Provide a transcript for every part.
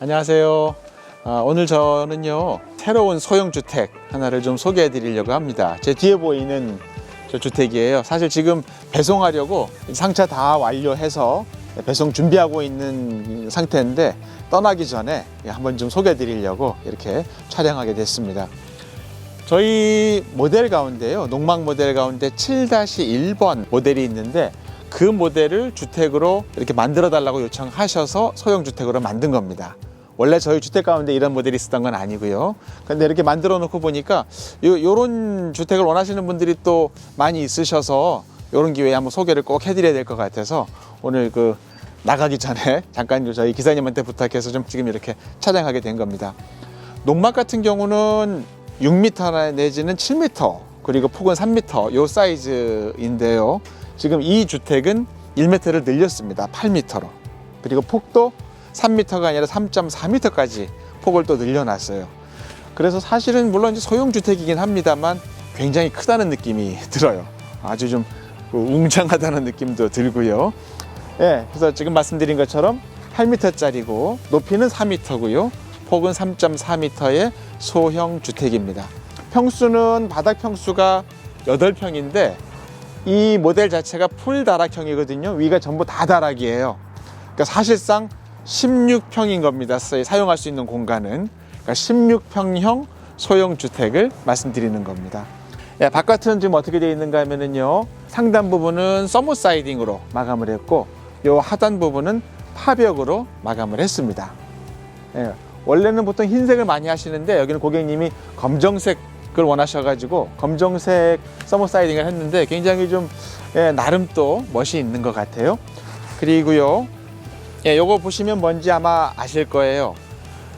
안녕하세요. 오늘 저는요 새로운 소형주택 하나를 좀 소개해 드리려고 합니다. 제 뒤에 보이는 저 주택이에요. 사실 지금 배송하려고 상차 다 완료해서 배송 준비하고 있는 상태인데 떠나기 전에 한번 좀 소개해 드리려고 이렇게 촬영하게 됐습니다. 저희 모델 가운데요, 농막 모델 가운데 7-1번 모델이 있는데 그 모델을 주택으로 이렇게 만들어 달라고 요청하셔서 소형주택으로 만든 겁니다. 원래 저희 주택 가운데 이런 모델이 있었던 건 아니고요. 근데 이렇게 만들어 놓고 보니까 요런 주택을 원하시는 분들이 또 많이 있으셔서 요런 기회에 한번 소개를 꼭 해드려야 될 것 같아서 오늘 나가기 전에 잠깐 저희 기사님한테 부탁해서 좀 지금 이렇게 촬영하게 된 겁니다. 농막 같은 경우는 6m 내지는 7m 그리고 폭은 3m 요 사이즈인데요. 지금 이 주택은 1m를 늘렸습니다. 8m로. 그리고 폭도 3m가 아니라 3.4m까지 폭을 또 늘려놨어요. 그래서 사실은 물론 소형주택이긴 합니다만 굉장히 크다는 느낌이 들어요. 아주 좀 웅장하다는 느낌도 들고요. 예, 그래서 지금 말씀드린 것처럼 8m짜리고 높이는 4m고요. 폭은 3.4m의 소형주택입니다. 평수는 바닥 평수가 8평인데 이 모델 자체가 풀 다락형이거든요. 위가 전부 다 다락이에요. 그러니까 사실상 16평인 겁니다. 사용할 수 있는 공간은. 그러니까 16평형 소형주택을 말씀드리는 겁니다. 예, 바깥은 지금 어떻게 되어 있는가 하면은요, 상단 부분은 서머 사이딩으로 마감을 했고, 요 하단 부분은 파벽으로 마감을 했습니다. 예, 원래는 보통 흰색을 많이 하시는데 여기는 고객님이 검정색을 원하셔가지고 검정색 서머 사이딩을 했는데 굉장히 좀 나름 또 멋이 있는 것 같아요. 그리고요, 요거 보시면 뭔지 아마 아실 거예요.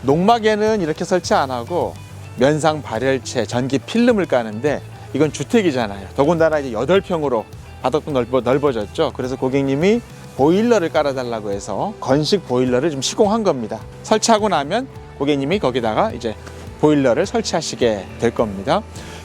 농막에는 이렇게 설치 안 하고 면상 발열체 전기 필름을 까는데 이건 주택이잖아요. 더군다나 이제 8평으로 바닥도 넓어졌죠. 그래서 고객님이 보일러를 깔아달라고 해서 건식 보일러를 좀 시공한 겁니다. 설치하고 나면 고객님이 거기다가 이제 보일러를 설치하시게 될 겁니다.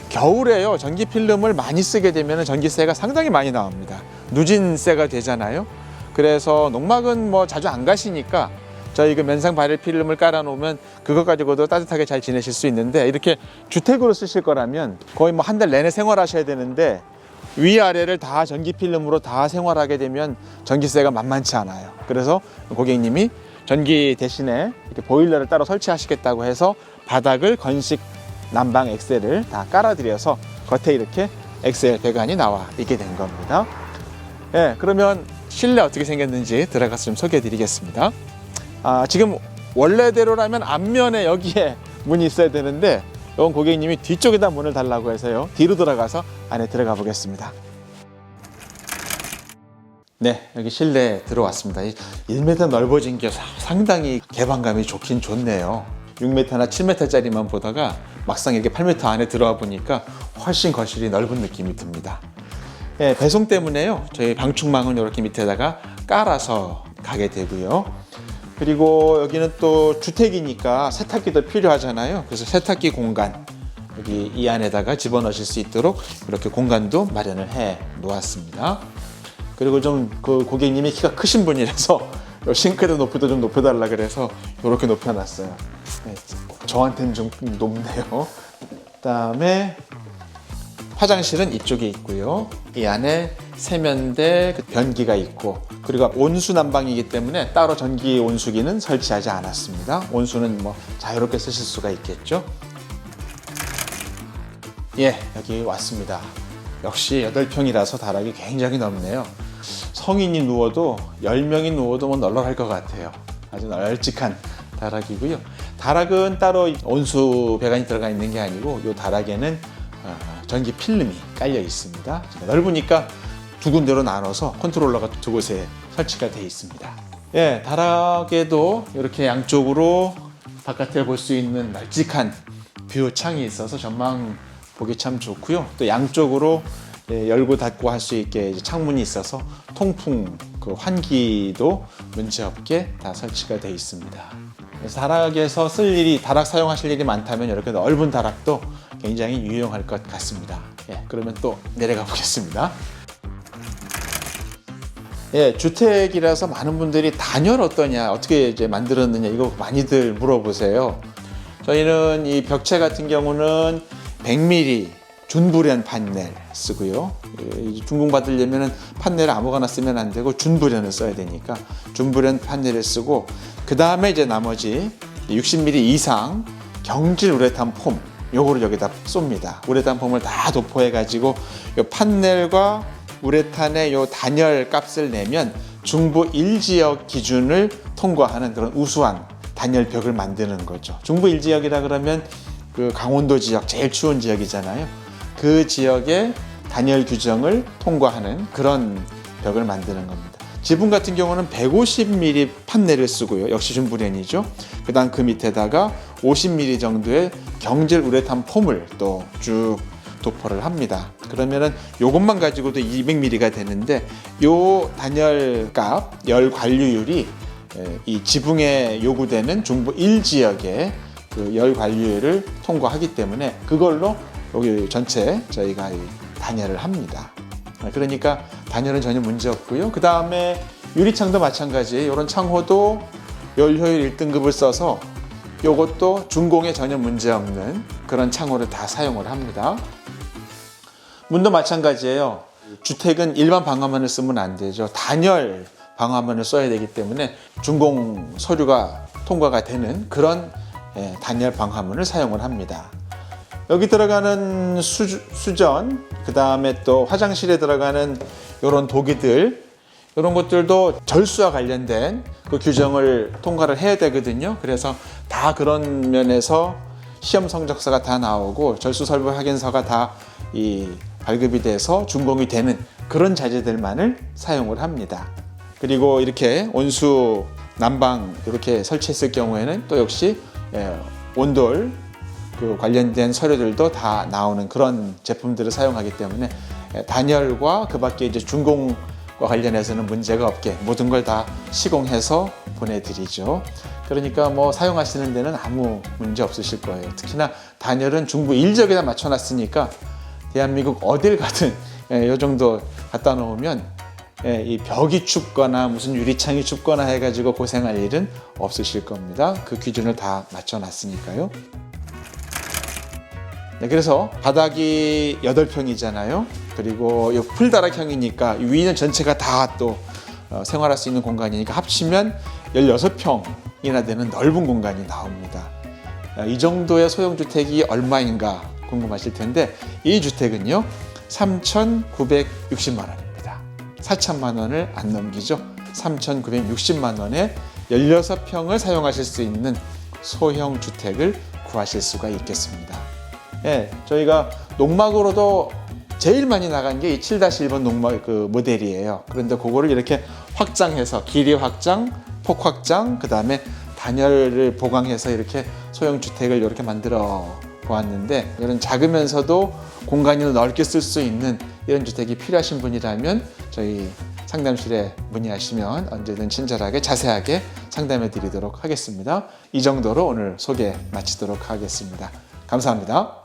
겨울에요, 전기 필름을 많이 쓰게 되면 전기세가 상당히 많이 나옵니다. 누진세가 되잖아요. 그래서 농막은 뭐 자주 안 가시니까 저희 면상 발열 필름을 깔아 놓으면 그것 가지고도 따뜻하게 잘 지내실 수 있는데, 이렇게 주택으로 쓰실 거라면 거의 뭐 한 달 내내 생활하셔야 되는데 위아래를 다 전기 필름으로 다 생활하게 되면 전기세가 만만치 않아요. 그래서 고객님이 전기 대신에 이렇게 보일러를 따로 설치하시겠다고 해서 바닥을 건식 난방 엑셀을 다 깔아드려서 겉에 이렇게 엑셀 배관이 나와 있게 된 겁니다. 예, 그러면 실내 어떻게 생겼는지 들어가서 좀 소개해 드리겠습니다. 지금 원래대로라면 앞면에 여기에 문이 있어야 되는데 이건 고객님이 뒤쪽에다 문을 달라고 해서요, 뒤로 들어가서 안에 들어가 보겠습니다. 네, 여기 실내에 들어왔습니다. 1m 넓어진 게 상당히 개방감이 좋긴 좋네요. 6m나 7m짜리만 보다가 막상 이렇게 8m 안에 들어와 보니까 훨씬 거실이 넓은 느낌이 듭니다. 네, 배송 때문에요, 저희 방충망은 이렇게 밑에다가 깔아서 가게 되고요. 그리고 여기는 또 주택이니까 세탁기도 필요하잖아요. 그래서 세탁기 공간, 여기 이 안에다가 집어넣으실 수 있도록 이렇게 공간도 마련을 해 놓았습니다. 그리고 좀 고객님이 키가 크신 분이라서 싱크대 높이도 좀 높여달라 그래서 이렇게 높여놨어요. 네, 저한테는 좀 높네요. 그다음에 화장실은 이쪽에 있고요. 이 안에 세면대, 변기가 있고, 그리고 온수 난방이기 때문에 따로 전기 온수기는 설치하지 않았습니다. 온수는 뭐 자유롭게 쓰실 수가 있겠죠. 예, 여기 왔습니다. 역시 8평이라서 다락이 굉장히 넓네요. 성인이 누워도 10명이 누워도 뭐 널널할 것 같아요. 아주 널찍한 다락이고요. 다락은 따로 온수 배관이 들어가 있는 게 아니고 이 다락에는 전기 필름이 깔려 있습니다. 넓으니까 두 군데로 나눠서 컨트롤러가 두 곳에 설치가 되어 있습니다. 예, 다락에도 이렇게 양쪽으로 바깥을 볼 수 있는 널찍한 뷰 창이 있어서 전망 보기 참 좋고요. 또 양쪽으로 열고 닫고 할 수 있게 창문이 있어서 통풍, 환기도 문제없게 다 설치가 되어 있습니다. 그래서 다락에서 다락 사용하실 일이 많다면 이렇게 넓은 다락도 굉장히 유용할 것 같습니다. 예, 그러면 또 내려가 보겠습니다. 예, 주택이라서 많은 분들이 단열 어떠냐, 어떻게 이제 만들었느냐, 이거 많이들 물어보세요. 저희는 이 벽체 같은 경우는 100mm 준불연 판넬 쓰고요. 준공받으려면 판넬을 아무거나 쓰면 안 되고 준불연을 써야 되니까 준불연 판넬을 쓰고, 그 다음에 이제 나머지 60mm 이상 경질 우레탄 폼, 요거를 여기다 쏩니다. 우레탄 폼을 다 도포해 가지고 요 판넬과 우레탄의 요 단열 값을 내면 중부 1지역 기준을 통과하는 그런 우수한 단열벽을 만드는 거죠. 중부 1지역이라 그러면 그 강원도 지역, 제일 추운 지역이잖아요. 그 지역의 단열 규정을 통과하는 그런 벽을 만드는 겁니다. 지붕 같은 경우는 150mm 판넬을 쓰고요. 역시 준불연이죠. 그 다음 그 밑에다가 50mm 정도의 경질 우레탄 폼을 또 쭉 도포를 합니다. 그러면은 요것만 가지고도 200mm가 되는데, 요 단열값, 열 관리율이 이 지붕에 요구되는 중부 1지역의 그 열 관리율을 통과하기 때문에 그걸로 여기 전체 저희가 단열을 합니다. 그러니까 단열은 전혀 문제 없고요. 그 다음에 유리창도 마찬가지예요. 이런 창호도 열 효율 1등급을 써서 요것도 준공에 전혀 문제 없는 그런 창호를 다 사용을 합니다. 문도 마찬가지예요. 주택은 일반 방화문을 쓰면 안 되죠. 단열 방화문을 써야 되기 때문에 준공 서류가 통과가 되는 그런 단열 방화문을 사용을 합니다. 여기 들어가는 수전, 그 다음에 또 화장실에 들어가는 이런 도기들, 이런 것들도 절수와 관련된 그 규정을 통과를 해야 되거든요. 그래서 다 그런 면에서 시험 성적서가 다 나오고 절수 설부 확인서가 다 발급이 돼서 준공이 되는 그런 자재들만을 사용을 합니다. 그리고 이렇게 온수 난방 이렇게 설치했을 경우에는 또 역시 온돌 그 관련된 서류들도 다 나오는 그런 제품들을 사용하기 때문에 단열과 그 밖에 이제 준공과 관련해서는 문제가 없게 모든 걸 다 시공해서 보내드리죠. 그러니까 뭐 사용하시는 데는 아무 문제 없으실 거예요. 특히나 단열은 중부 1지역에다 맞춰놨으니까 대한민국 어딜 가든 이 정도 갖다 놓으면 이 벽이 춥거나 무슨 유리창이 춥거나 해가지고 고생할 일은 없으실 겁니다. 그 기준을 다 맞춰놨으니까요. 네, 그래서 바닥이 8평이잖아요. 그리고 이 풀다락형이니까 위는 전체가 다 또 생활할 수 있는 공간이니까 합치면 16평이나 되는 넓은 공간이 나옵니다. 이 정도의 소형주택이 얼마인가 궁금하실 텐데, 이 주택은요 3,960만 원입니다. 4천만 원을 안 넘기죠. 3,960만 원에 16평을 사용하실 수 있는 소형 주택을 구하실 수가 있겠습니다. 예, 저희가 농막으로도 제일 많이 나간 게 이 7-1번 농막 그 모델이에요. 그런데 그거를 이렇게 확장해서 길이 확장, 폭 확장, 그 다음에 단열을 보강해서 이렇게 소형 주택을 이렇게 만들어 보았는데, 이런 작으면서도 공간이 넓게 쓸 수 있는 이런 주택이 필요하신 분이라면 저희 상담실에 문의하시면 언제든 친절하게 자세하게 상담해 드리도록 하겠습니다. 이 정도로 오늘 소개 마치도록 하겠습니다. 감사합니다.